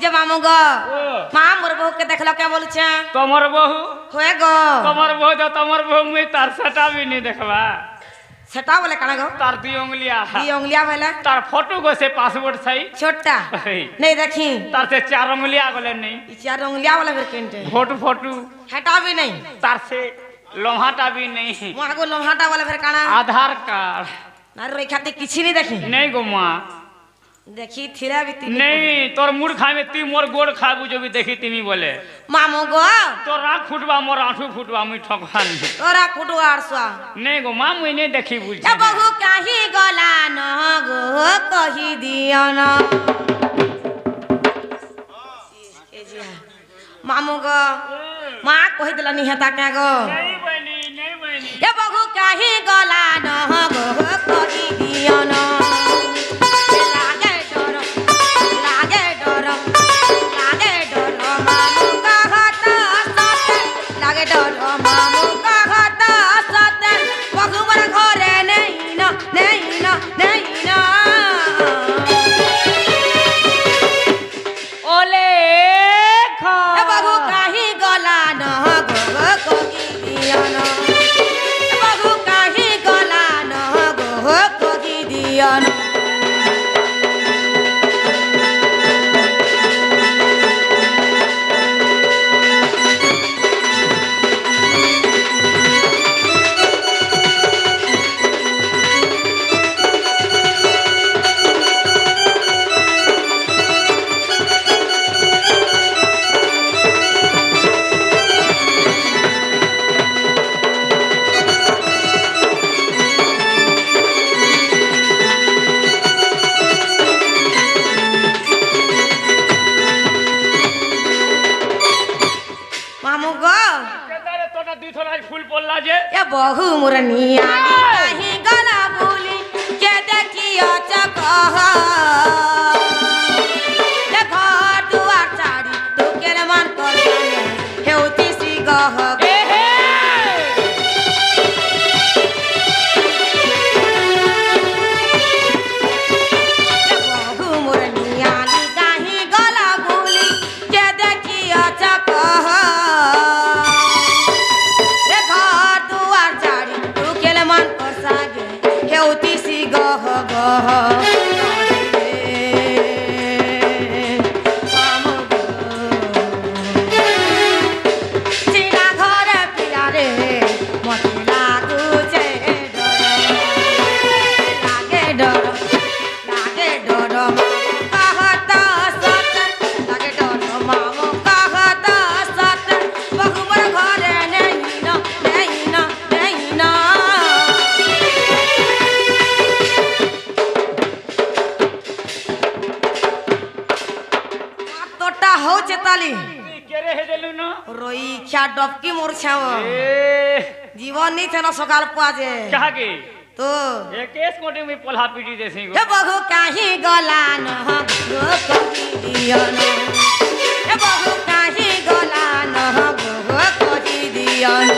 যে মামু গো মা মোর বউকে দেখলো কে বলছে তোমার বহু হয়ে গো তোমার বহু তো তোমার বহু মুই তার সেটা भी नहीं देखवा সেটা বলে কানা গো तार दी उंगलिया दी उंगलिया बोले तार फोटो को से पासपोर्ट सही छोटा नहीं देखी तार से 4 उंगलिया गले नहीं चार उंगलिया वाला फिर केंटे फोटो फोटो हटा भी नहीं तार से लोहाटा भी नहीं वहां को लोहाटा वाला फिर काना आधार कार्ड ना रे खाते किछि नहीं देखी नहीं गो मां देखी थिरा भी ती नहीं तोर मुड़ खाए में ती मोर गोड़ खाबू जो भी देखी तिमी बोले मामू गो तो राख फुटवा मोर आंसू फुटवा मुई ठकवान तोरा कुटु आरसवा नहीं गो मां मुई नहीं देखी बुझ ए बहु काहे गला न गो कहि दियो न मामू गो मां कहि देला नि हेता के गो नहीं बनी ए बहु काहे गला न गो कहि दियो न बहु मुरनिया कहीं गला बोली के देखियो चकह ले घर दुआर चाड़ी तो केर मन कर हेउती सी गह बहु मुरनिया कहीं गला बोली के देखियो चकह डबकी मोर छाव जीवन नहीं थे ना सकाल पाजे कहा के तो एक केस कोटे में पोल्हा पीटी देसी हे बहु काहे गला न गो कहि दियो न हे बहु काहे गला न गो कहि दियो न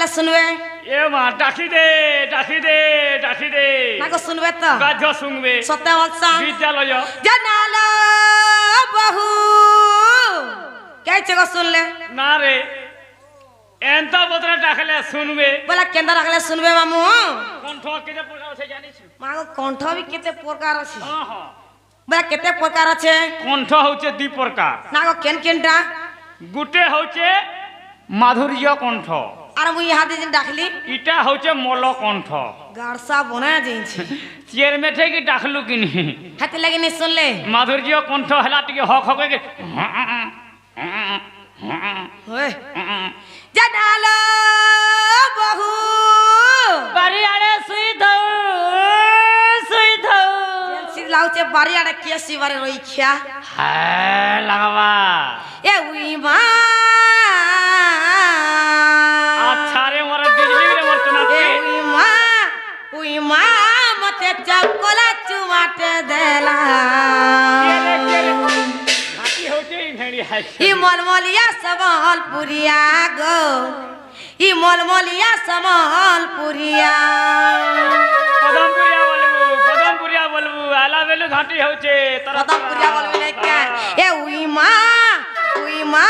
सुनवे ए मां डाकी दे ना को सुनवे तो गाज सुनवे सत्यवत्सा विद्यालय जनाला बहु कैसे को सुन ले ना रे एंता बतरा डाकले सुनवे बोला केंदा डाकले सुनवे मामू कंठ केते प्रकार से जानि छु मागो कंठ भी केते प्रकार अछि हां हां बोला केते प्रकार अछि कंठ होचे दु प्रकार ना को केन केनटा गुटे होचे माधुर्य कंठ আর মুই হাতে যে ডাকলি ইটা হচ্ছে মলকণ্ঠ গাড়সা বনা যাইছি চেয়ার মেঠে কি ডাকলু কিনি হাতে লাগি নি শুনলে মাধুর্য কণ্ঠ হেলা টিকে হক হক কে ওই জানালো বহু বাড়ি আড়ে শুই দাও শুই দাও সির লাউছে বাড়ি আড়ে কে সিবারে রইখিয়া হ্যাঁ লাগাবা এ উই মা আচ্ছা রে মোরা বিজলি রে মোর তো না এ উই মা মতে চকলা চুমাতে দেলা হাতি হচ্ছে এই ভেড়ি হাসি ই মলমলিয়া সম্বলপুরিয়া গো ই মলমলিয়া সম্বলপুরিয়া পদমপুরিয়া বলবু আলা বেলু ঘাটি হচ্ছে পদমপুরিয়া বলবি না কে এ উই মা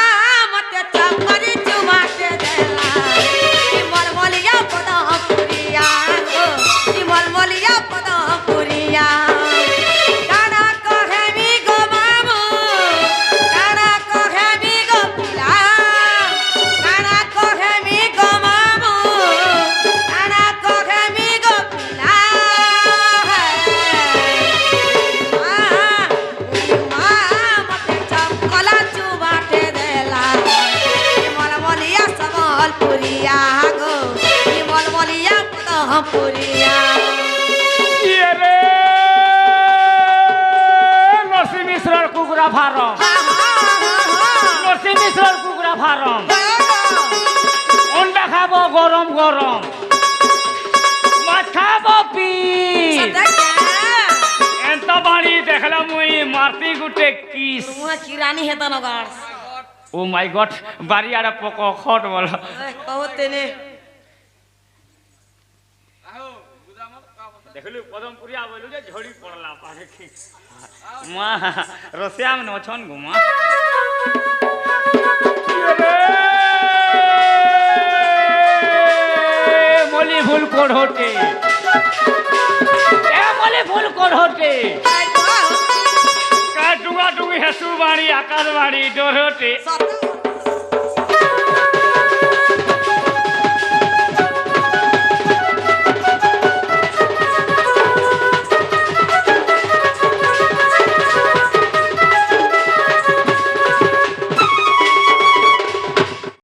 মতে চকরি চুমাতে দেলা ই মলমলিয়া পদমপুরিয়া গো ই মলমলিয়া পদমপুরিয়া কানা কহেমি গো মামু কানা কহেমি গো পিলা কানা কহেমি গো মামু কানা কহেমি গো পিলা মা মতে চকলা চুবাতে দেলা মলমলিয়া সম্বলপুরিয়া গো মলমলিয়া পদমপুরিয়া রে নরসিংহ মিশ্রর কুকুরা ফার্ম নরসিংহ মিশ্রর কুকুরা ফার্ম অন্ডা খাবো গরম গরম মাছ খাবো পিস এত বাড়ি দেখলাম মুই মারতি গুটে কিস কিরানি হেতা নগার ও মাই গড বাড়ি আড়ে পক খট বল কহতে নে দেখলু পদমপুরিয়া বলু যে ঝড়ি পড়লা পারে কি মা রসিয়া মনে অছন গুমা মলি ফুল কোড়হটে এ মলি ফুল কোড়হটে কা ডুঙা ডুঙি হেসু বাড়ি আকাশ বাড়ি ডরহটে সত